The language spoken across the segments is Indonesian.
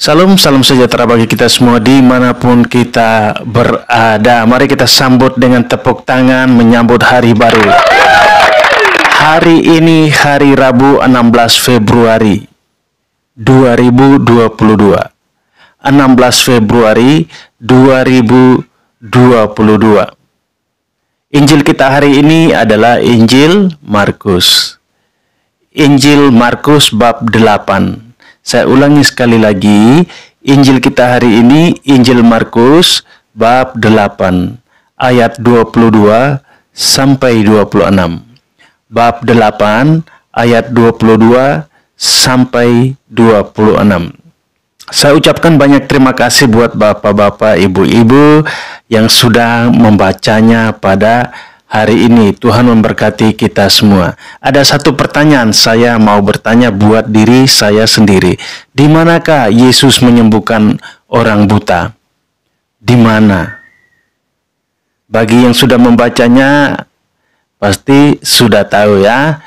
Salam, salam sejahtera bagi kita semua dimanapun kita berada. Mari kita sambut dengan tepuk tangan menyambut hari baru. Hari ini hari Rabu 16 Februari 2022. 16 Februari 2022. Injil kita hari ini adalah Injil Markus. Injil Markus bab 8. Saya ulangi sekali lagi, Injil kita hari ini, Injil Markus, bab 8, ayat 22 sampai 26. Bab 8, ayat 22 sampai 26. Saya ucapkan banyak terima kasih buat bapak-bapak, ibu-ibu yang sudah membacanya pada hari ini. Tuhan memberkati kita semua. Ada satu pertanyaan saya mau bertanya buat diri saya sendiri. Di manakah Yesus menyembuhkan orang buta? Di mana? Bagi yang sudah membacanya, pasti sudah tahu ya.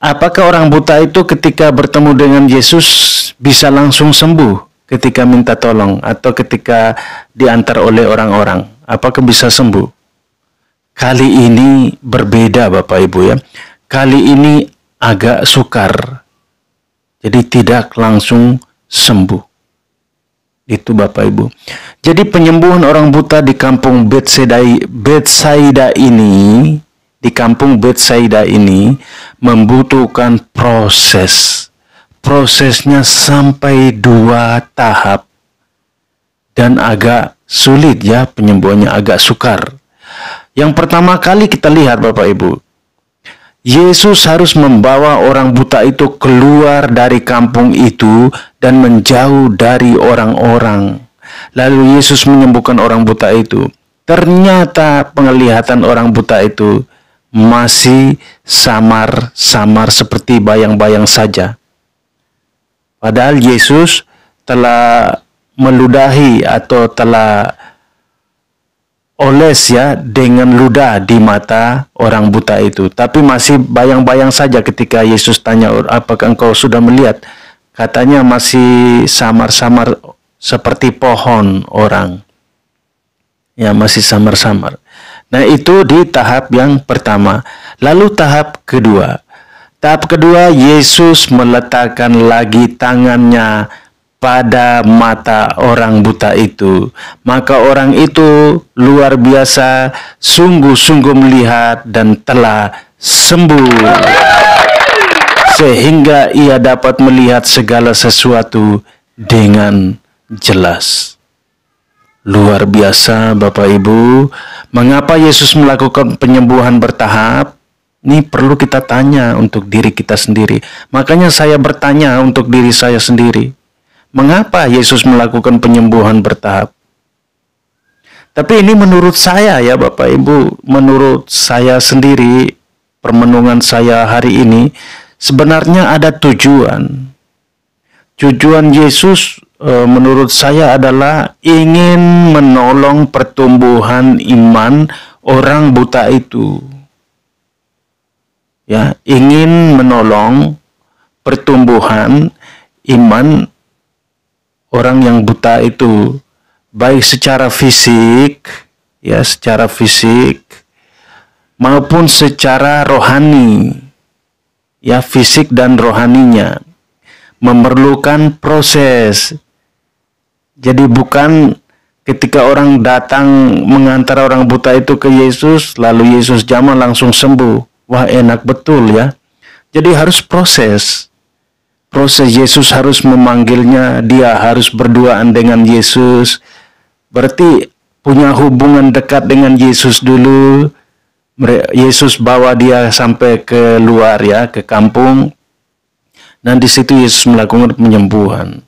Apakah orang buta itu ketika bertemu dengan Yesus bisa langsung sembuh ketika minta tolong atau ketika diantar oleh orang-orang? Apakah bisa sembuh? Kali ini berbeda Bapak Ibu ya. Kali ini agak sukar. Jadi tidak langsung sembuh. Itu Bapak Ibu. Jadi penyembuhan orang buta di kampung Betsaida ini, di kampung Betsaida ini membutuhkan proses. Prosesnya sampai 2 tahap. Dan agak sulit ya, penyembuhannya agak sukar. Yang pertama kali kita lihat Bapak Ibu, Yesus harus membawa orang buta itu keluar dari kampung itu dan menjauh dari orang-orang. Lalu Yesus menyembuhkan orang buta itu. Ternyata penglihatan orang buta itu masih samar-samar seperti bayang-bayang saja. Padahal Yesus telah meludahi atau telah oles ya dengan ludah di mata orang buta itu. Tapi masih bayang-bayang saja ketika Yesus tanya, apakah engkau sudah melihat? Katanya masih samar-samar seperti pohon orang. Ya, masih samar-samar. Nah, itu di tahap yang pertama. Lalu tahap kedua. Tahap kedua, Yesus meletakkan lagi tangannya pada mata orang buta itu. Maka orang itu luar biasa sungguh-sungguh melihat dan telah sembuh. Sehingga ia dapat melihat segala sesuatu dengan jelas. Luar biasa Bapak Ibu. Mengapa Yesus melakukan penyembuhan bertahap? Ini perlu kita tanya untuk diri kita sendiri. Makanya saya bertanya untuk diri saya sendiri. Mengapa Yesus melakukan penyembuhan bertahap? Tapi ini menurut saya ya Bapak Ibu, menurut saya sendiri, permenungan saya hari ini, sebenarnya ada tujuan. Tujuan Yesus menurut saya adalah ingin menolong pertumbuhan iman orang buta itu. Ya, ingin menolong pertumbuhan iman orang yang buta itu, baik secara fisik, ya secara fisik, maupun secara rohani, ya fisik dan rohaninya, memerlukan proses. Jadi bukan ketika orang datang mengantar orang buta itu ke Yesus, lalu Yesus jamah langsung sembuh. Wah, enak betul ya. Jadi harus proses. Proses Yesus harus memanggilnya, dia harus berduaan dengan Yesus. Berarti punya hubungan dekat dengan Yesus dulu. Yesus bawa dia sampai ke luar ya, ke kampung. Dan di situ Yesus melakukan penyembuhan.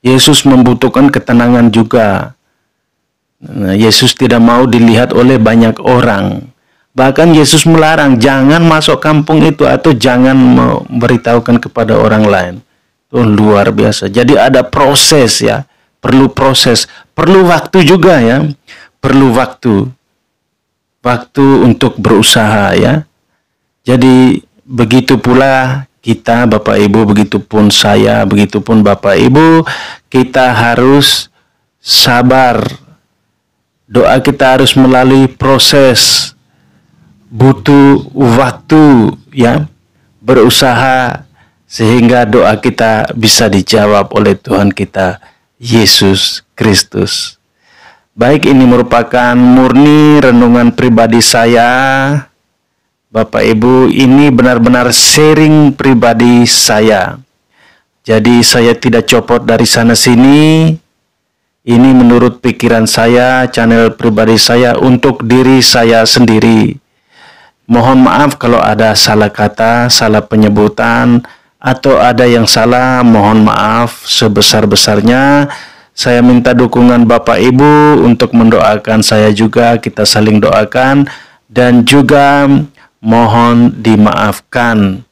Yesus membutuhkan ketenangan juga. Nah, Yesus tidak mau dilihat oleh banyak orang. Bahkan Yesus melarang jangan masuk kampung itu atau jangan memberitahukan kepada orang lain. Itu luar biasa. Jadi ada proses ya. Perlu proses. Perlu waktu juga ya. Perlu waktu. Waktu untuk berusaha ya. Jadi begitu pula kita, Bapak Ibu, begitupun saya, begitupun Bapak Ibu, kita harus sabar. Doa kita harus melalui proses, butuh waktu, ya, berusaha sehingga doa kita bisa dijawab oleh Tuhan kita Yesus Kristus. Baik, ini merupakan murni renungan pribadi saya, Bapak Ibu. Ini benar-benar sharing pribadi saya. Jadi saya tidak copot dari sana sini. Ini menurut pikiran saya, channel pribadi saya untuk diri saya sendiri. Mohon maaf kalau ada salah kata, salah penyebutan, atau ada yang salah, mohon maaf sebesar-besarnya. Saya minta dukungan Bapak Ibu untuk mendoakan saya juga, kita saling doakan, dan juga mohon dimaafkan.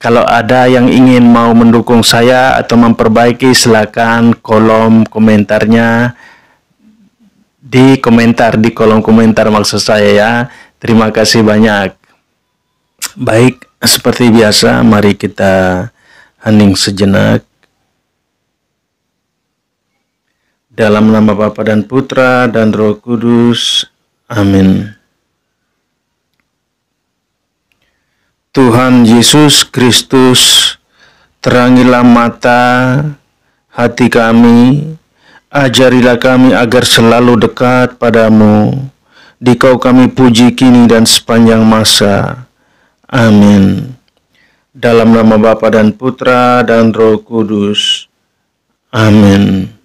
Kalau ada yang ingin mau mendukung saya atau memperbaiki, silakan kolom komentarnya di kolom komentar maksud saya, ya. Terima kasih banyak. Baik, seperti biasa, mari kita hening sejenak. Dalam nama Bapa dan Putra dan Roh Kudus. Amin. Tuhan Yesus Kristus, terangilah mata hati kami, ajarilah kami agar selalu dekat padamu. Dikau kami puji kini dan sepanjang masa. Amin. Dalam nama Bapa dan Putra dan Roh Kudus. Amin.